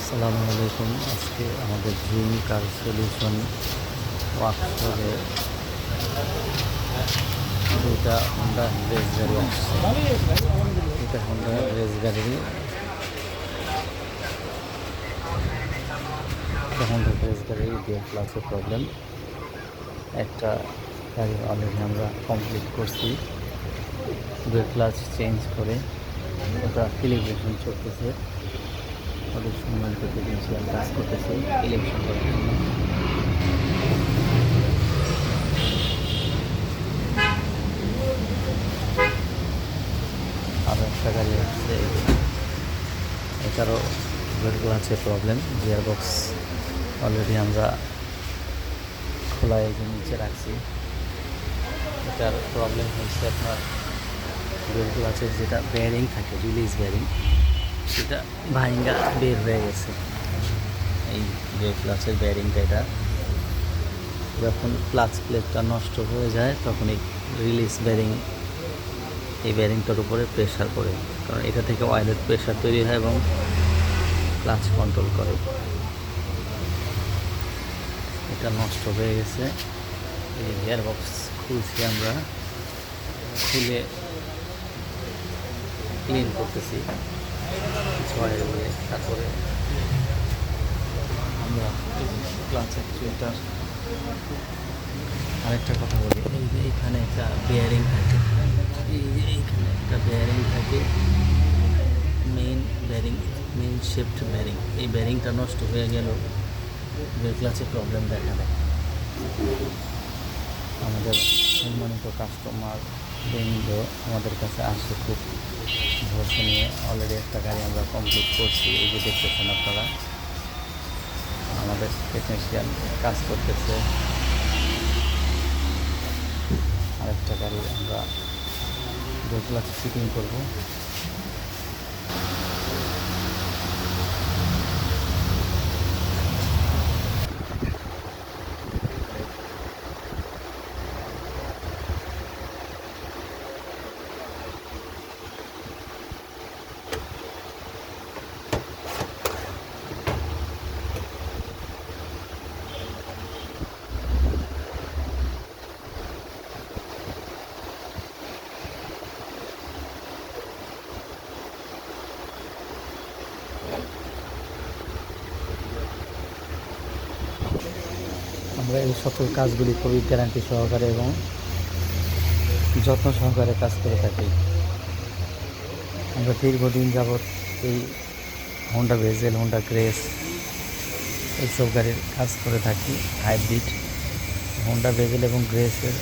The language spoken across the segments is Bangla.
আসসালামু আলাইকুম। আজকে আমাদের ড্রিম কার সলিউশন ওয়ার্কশপে দুটা হোন্ডা রেস গাড়ি আসছে। এটা হোন্ডা রেস গাড়ি, গিয়ার ক্লাসের প্রবলেম। একটা গাড়ি অলরেডি আমরা কমপ্লিট করছি, গিয়ার ক্লাস চেঞ্জ করে ওটা ক্যালিব্রেশন চলতেছে। ওদের সম্মানিত টেকনিশিয়ান কাজ করতেছে ইলেকশন করার জন্য। আরও একটা গাড়ি আসছে, এটারও গিয়ার ক্লাসে প্রবলেম। গিয়ার বক্স অলরেডি আমরা খোলা নিচে রাখছি। এটার প্রবলেম হচ্ছে আপনার গিয়ার ক্লাসের যেটা বেয়ারিং থাকে, রিলিজ বেয়ারিং, সেটা ভাইঙ্গা বের হয়ে গেছে। এই গিয়ার ক্লাসের বেয়ারিংটা, এটা যখন ক্লাচ প্লেটটা নষ্ট হয়ে যায় তখন এই রিলিজ বেয়ারিং, এই বেয়ারিংটার উপরে প্রেশার পড়ে, কারণ এটা থেকে অয়েলের প্রেশার তৈরি হয় এবং ক্লাচ কন্ট্রোল করে। এটা নষ্ট হয়ে গেছে। এই গিয়ার বক্স খুলছি আমরা, খুলে ক্লিন করতেছি ছয়ের দিয়ে। তারপরে আমরা ক্লাচ অ্যাকচুয়েটার, আরেকটা কথা বলি, এই যে এইখানে একটা বেয়ারিং থাকে, এই যে এইখানে একটা বেয়ারিং থাকে, মেইন শেফট বেয়ারিং। এই বেয়ারিংটা নষ্ট হয়ে গেল, গিয়ার ক্লাচে প্রবলেম দেখা দেয়। আমাদের সম্মানিত কাস্টমার বৃন্দ আমাদের কাছে আসে খুব ভরসা নিয়ে। অলরেডি একটা গাড়ি আমরা কমপ্লিট করছি, এই যে দেখতেছেন আপনারা, আমাদের টেকনিশিয়ান কাজ করতেছে। আরেকটা গাড়ি আমরা গিয়ার ক্লাচ ফিটিং করবো। আমরা এই সকল কাজগুলি খুবই গ্যারান্টি সহকারে এবং যত্ন সহকারে কাজ করে থাকি। আমরা দীর্ঘদিন যাবৎ এই হোন্ডা ভেজেল, হোন্ডা গ্রেস, এইসব গাড়ির কাজ করে থাকি। হাইব্রিড হোন্ডা ভেজেল এবং গ্রেসের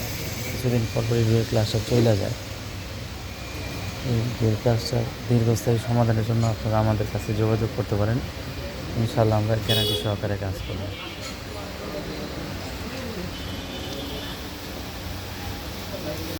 কিছুদিন পরপরই গিয়ার ক্লাসটা চলে যায়। এই গিয়ার ক্লাসটার দীর্ঘস্থায়ী সমাধানের জন্য আপনারা আমাদের কাছে যোগাযোগ করতে পারেন। ইনশাআল্লাহ আমরা গ্যারান্টি সহকারে কাজ করব।